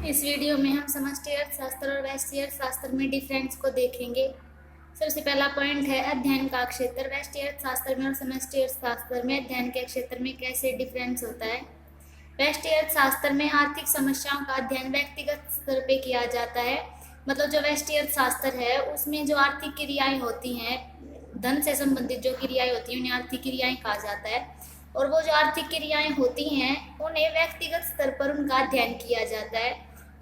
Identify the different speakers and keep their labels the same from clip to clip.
Speaker 1: इस वीडियो में हम समष्टि अर्थशास्त्र और व्यष्टि अर्थशास्त्र में डिफरेंस को देखेंगे। सबसे पहला पॉइंट है अध्ययन का क्षेत्र। व्यष्टि अर्थशास्त्र में और समष्टि अर्थशास्त्र में अध्ययन के क्षेत्र में कैसे डिफरेंस होता है। व्यष्टि अर्थशास्त्र में आर्थिक समस्याओं का अध्ययन व्यक्तिगत स्तर पे किया जाता है। मतलब जो व्यष्टि अर्थशास्त्र है उसमें जो आर्थिक क्रियाएं होती हैं, धन से संबंधित जो क्रियाएं होती हैं उन्हें आर्थिक क्रियाएं कहा जाता है। और वो जो आर्थिक क्रियाएं होती हैं उन्हें व्यक्तिगत स्तर पर उनका अध्ययन किया जाता है।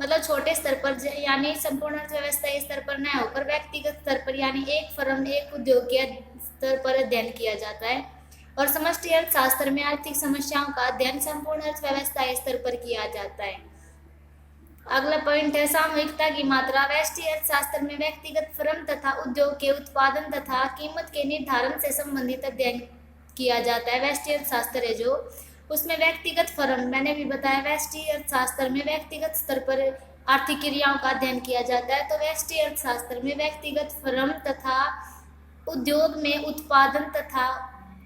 Speaker 1: मतलब छोटे स्तर पर यानी संपूर्ण अर्थव्यवस्था स्तर पर न होकर व्यक्तिगत स्तर पर यानी एक फर्म एक उद्योग के स्तर पर अध्ययन किया जाता है। और समष्टि अर्थशास्त्र में आर्थिक समस्याओं का अध्ययन संपूर्ण अर्थव्यवस्था स्तर पर किया जाता है। अगला पॉइंट है सामूहिकता की मात्रा। व्यष्टि अर्थशास्त्र में व्यक्तिगत फर्म तथा उद्योग के उत्पादन तथा कीमत के निर्धारण से संबंधित अध्ययन किया जाता है। व्यष्टि अर्थशास्त्र है जो उसमें व्यक्तिगत फर्म, मैंने भी बताया व्यष्टि अर्थशास्त्र में व्यक्तिगत स्तर पर आर्थिक क्रियाओं का अध्ययन किया जाता है। तो व्यष्टि अर्थशास्त्र में व्यक्तिगत फर्म तथा उद्योग में उत्पादन तथा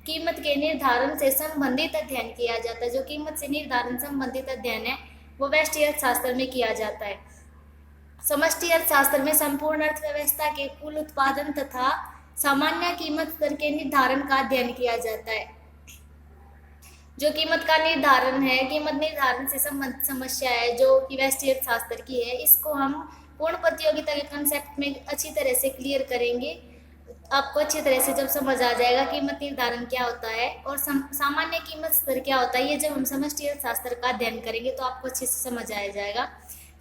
Speaker 1: कीमत के निर्धारण से संबंधित अध्ययन किया जाता है। जो कीमत से निर्धारण संबंधित अध्ययन है वो व्यष्टि अर्थशास्त्र में किया जाता है। समष्टि अर्थशास्त्र में संपूर्ण अर्थव्यवस्था के कुल उत्पादन तथा सामान्य कीमत स्तर के निर्धारण का अध्ययन किया जाता है। जो कीमत का निर्धारण है, कीमत निर्धारण से संबंधित समस्या है जो कि व्यष्टि अर्थशास्त्र की है, इसको हम पूर्ण प्रतियोगिता के कंसेप्ट में अच्छी तरह से क्लियर करेंगे। आपको अच्छी तरह से जब समझ आ जाएगा कीमत निर्धारण क्या होता है और सामान्य कीमत स्तर क्या होता है, ये जब हम समष्टि अर्थशास्त्र का अध्ययन करेंगे तो आपको अच्छे से समझ आ जाएगा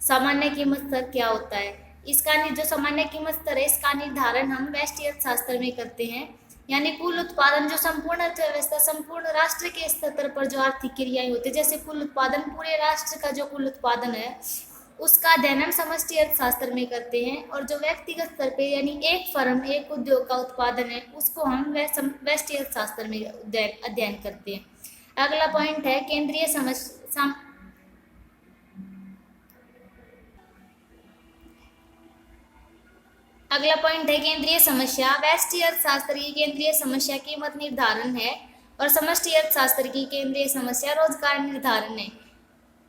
Speaker 1: सामान्य कीमत स्तर क्या होता है। इसका जो सामान्य कीमत स्तर है इसका निर्धारण हम व्यष्टि अर्थशास्त्र में करते हैं। यानी कुल उत्पादन जो संपूर्ण अर्थव्यवस्था संपूर्ण राष्ट्र के स्तर पर जो आर्थिक क्रियाएं होती है, जैसे कुल उत्पादन पूरे राष्ट्र का जो कुल उत्पादन है उसका अध्ययन हम समष्टि अर्थशास्त्र में करते हैं। और जो व्यक्तिगत स्तर पे यानी एक फर्म एक उद्योग का उत्पादन है उसको हम व्यष्टि अर्थशास्त्र में अध्ययन करते हैं। अगला पॉइंट है केंद्रीय समस्या। अगला पॉइंट है केंद्रीय समस्या। व्यष्टि अर्थशास्त्र की केंद्रीय समस्या कीमत निर्धारण है और समष्टि अर्थशास्त्र की केंद्रीय समस्या रोजगार निर्धारण है।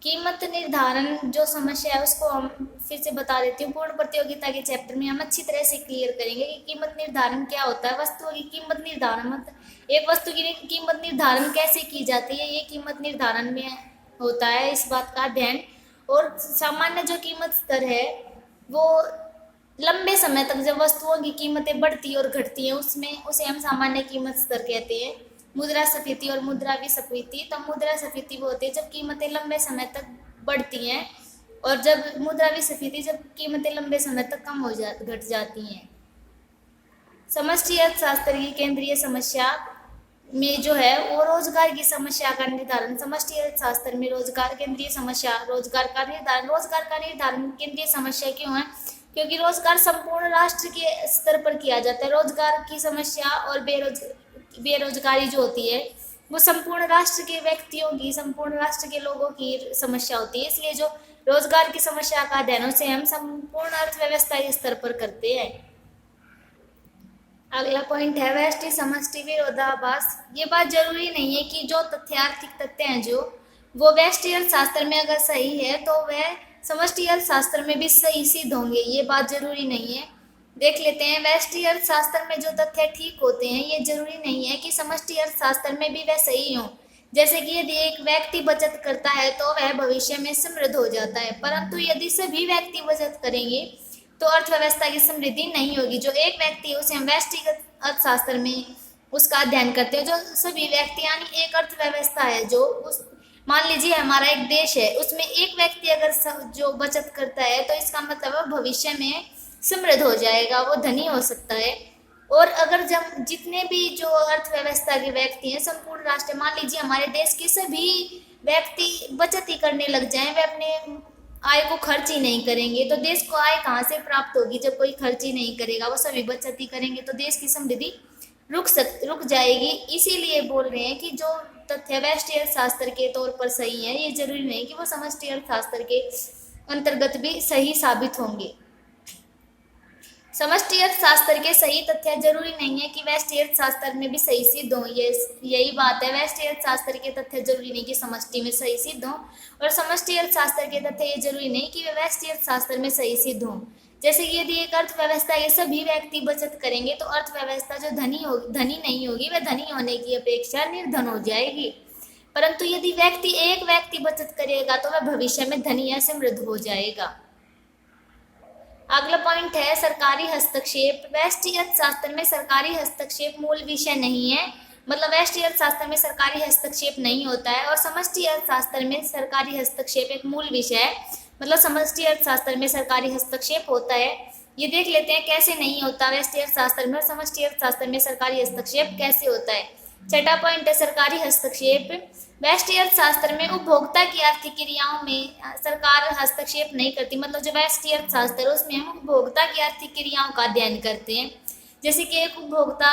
Speaker 1: कीमत निर्धारण जो समस्या है उसको हम फिर से बता देती हूँ। पूर्ण प्रतियोगिता के चैप्टर में हम अच्छी तरह से क्लियर करेंगे कि कीमत निर्धारण क्या होता है। वस्तुओं की कीमत निर्धारण मतलब एक वस्तु की कीमत निर्धारण कैसे की जाती है, ये कीमत निर्धारण में होता है इस बात का अध्ययन। और सामान्य जो कीमत स्तर है वो लंबे समय तक जब वस्तुओं की कीमतें बढ़ती और घटती हैं उसमें उसे हम सामान्य कीमत स्तर कहते हैं। मुद्रास्फीति और मुद्रा विस्फीति। तो मुद्रास्फीति वो होती है जब कीमतें लंबे समय तक बढ़ती हैं और जब मुद्रा विस्फीति जब कीमतें लंबे समय तक कम हो घट जाती हैं। समष्टि अर्थशास्त्र की केंद्रीय समस्या में जो है वो रोजगार की समस्या का निर्धारण। समष्टि अर्थशास्त्र में रोजगार केंद्रीय समस्या रोजगार का निर्धारण केंद्रीय समस्या क्यों है, क्योंकि रोजगार संपूर्ण राष्ट्र के स्तर पर किया जाता है। रोजगार की समस्या और बेरोजगारी जो होती है वो संपूर्ण राष्ट्र के व्यक्तियों की संपूर्ण राष्ट्र के लोगों की समस्या होती है। इसलिए जो रोजगार की समस्या का अध्ययन उसे हम संपूर्ण अर्थव्यवस्था के स्तर पर करते हैं। अगला पॉइंट है व्यष्टि समष्टि विरोधाभास। ये बात जरूरी नहीं है कि जो तथ्यार्थिक तथ्य हैं जो वो व्यष्टि अर्थशास्त्र में अगर सही है तो वह समष्टि अर्थशास्त्र में भी सही सिद्ध होंगे, ये बात जरूरी नहीं है। देख लेते हैं व्यष्टि अर्थशास्त्र में जो तथ्य ठीक होते हैं ये जरूरी नहीं है कि समष्टि अर्थशास्त्र में भी वह सही हो। जैसे कि यदि एक व्यक्ति बचत करता है तो वह भविष्य में समृद्ध हो जाता है, परंतु यदि सभी व्यक्ति बचत करेंगे तो अर्थव्यवस्था की समृद्धि नहीं होगी। जो एक व्यक्ति है उसे हम व्यष्टिगत अर्थशास्त्र में उसका अध्ययन करते हैं। जो सभी व्यक्ति यानी एक अर्थव्यवस्था है जो उस मान लीजिए हमारा एक देश है उसमें एक व्यक्ति अगर जो बचत करता है तो इसका मतलब भविष्य में समृद्ध हो जाएगा, वो धनी हो सकता है। और अगर जब जितने भी जो अर्थव्यवस्था के व्यक्ति हैं संपूर्ण राष्ट्र, मान लीजिए हमारे देश के सभी व्यक्ति बचत ही करने लग जाएं, वे अपने आय को खर्च ही नहीं करेंगे तो देश को आय कहाँ से प्राप्त होगी। जब कोई खर्च ही नहीं करेगा वो सभी बचत ही करेंगे तो देश की समृद्धि रुक जाएगी। इसीलिए बोल रहे हैं कि जो तथ्य व्यष्टि अर्थशास्त्र के तौर पर सही है ये जरूरी नहीं कि वो समष्टि अर्थशास्त्र के अंतर्गत भी सही साबित होंगे। समष्टि अर्थशास्त्र के सही तथ्य जरूरी नहीं है कि व्यष्टि अर्थशास्त्र में भी सही सिद्ध हो। ये यही बात है, व्यष्टि अर्थशास्त्र के तथ्य जरूरी नहीं कि समष्टि में सही सिद्ध हो, और समष्टि अर्थशास्त्र के तथ्य ये जरूरी नहीं कि वे व्यष्टि अर्थशास्त्र में सही सिद्ध हो। जैसे कि यदि एक अर्थव्यवस्था ये सभी व्यक्ति बचत करेंगे तो अर्थव्यवस्था जो धनी नहीं होगी वह धनी होने की अपेक्षा निर्धन हो जाएगी। परंतु यदि एक व्यक्ति बचत करेगा तो वह भविष्य में धनी या समृद्ध हो जाएगा। अगला पॉइंट है सरकारी हस्तक्षेप। व्यष्टि अर्थशास्त्र में सरकारी हस्तक्षेप मूल विषय नहीं है, मतलब व्यष्टि अर्थशास्त्र में सरकारी हस्तक्षेप नहीं होता है, और समष्टि अर्थशास्त्र में सरकारी हस्तक्षेप एक मूल विषय है, मतलब समष्टि अर्थशास्त्र में सरकारी हस्तक्षेप होता है। ये देख लेते हैं कैसे नहीं होता व्यष्टि अर्थशास्त्र में, और समष्टि अर्थशास्त्र में सरकारी हस्तक्षेप कैसे होता है। छठा पॉइंट है सरकारी हस्तक्षेप। व्यष्टि अर्थशास्त्र में उपभोक्ता की आर्थिक क्रियाओं में सरकार हस्तक्षेप नहीं करती, मतलब जो व्यष्टि अर्थशास्त्र है उसमें हम उपभोक्ता की आर्थिक क्रियाओं का अध्ययन करते हैं। जैसे कि एक उपभोक्ता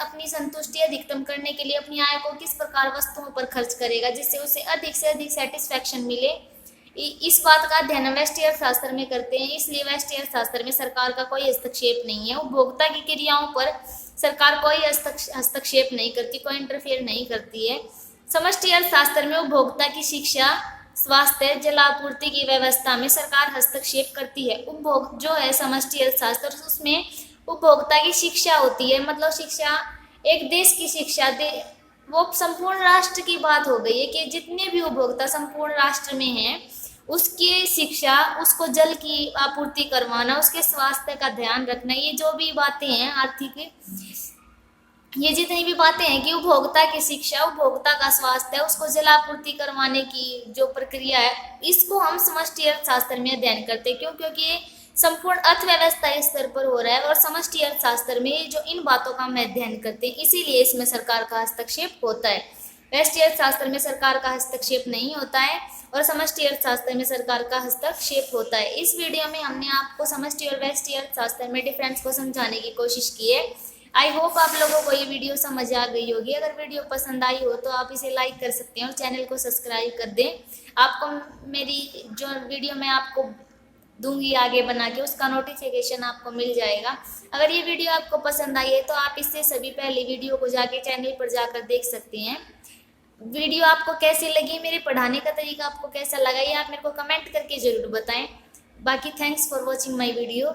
Speaker 1: अपनी संतुष्टि अधिकतम करने के लिए अपनी आय को किस प्रकार वस्तुओं पर खर्च करेगा जिससे उसे अधिक से अधिक सेटिस्फैक्शन मिले, इस बात का अध्ययन व्यष्टि अर्थशास्त्र में करते हैं। इसलिए व्यष्टि अर्थशास्त्र में सरकार का कोई हस्तक्षेप नहीं है। उपभोक्ता की क्रियाओं पर सरकार कोई हस्तक्षेप नहीं करती, कोई इंटरफेयर नहीं करती है। समष्टि अर्थशास्त्र में उपभोक्ता की शिक्षा, स्वास्थ्य, जल आपूर्ति की व्यवस्था में सरकार हस्तक्षेप करती है। उपभोग जो है समष्टि अर्थशास्त्र, उसमें उपभोक्ता की शिक्षा होती है, मतलब शिक्षा एक देश की शिक्षा वो संपूर्ण राष्ट्र की बात हो गई है कि जितने भी उपभोक्ता संपूर्ण राष्ट्र में हैं उसकी शिक्षा, उसको जल की आपूर्ति करवाना, उसके स्वास्थ्य का ध्यान रखना, ये जो भी बातें हैं आर्थिक, ये जितनी भी बातें हैं कि उपभोक्ता की शिक्षा, उपभोक्ता का स्वास्थ्य, उसको जलापूर्ति करवाने की जो प्रक्रिया है, इसको हम समष्टि अर्थशास्त्र में अध्ययन करते हैं। क्यों? क्योंकि संपूर्ण अर्थव्यवस्था स्तर पर हो रहा है, और समष्टि अर्थशास्त्र में जो इन बातों का हम अध्ययन करते हैं, इसीलिए इसमें सरकार का हस्तक्षेप होता है। व्यष्टि अर्थशास्त्र में सरकार का हस्तक्षेप नहीं होता है, और समष्टि अर्थशास्त्र में सरकार का हस्तक्षेप होता है। इस वीडियो में हमने आपको समष्टि और व्यष्टि अर्थशास्त्र में डिफरेंस को समझाने की कोशिश की है। आई होप आप लोगों को ये वीडियो समझ आ गई होगी। अगर वीडियो पसंद आई हो तो आप इसे लाइक कर सकते हैं और चैनल को सब्सक्राइब कर दें। आपको मेरी जो वीडियो मैं आपको दूंगी आगे बना के, उसका नोटिफिकेशन आपको मिल जाएगा। अगर ये वीडियो आपको पसंद आई है तो आप इससे सभी पहले वीडियो को जाके चैनल पर जाकर देख सकते हैं। वीडियो आपको कैसी लगी, मेरे पढ़ाने का तरीका आपको कैसा लगा, ये आप मेरे को कमेंट करके ज़रूर बताएं। बाकी thanks for watching my video.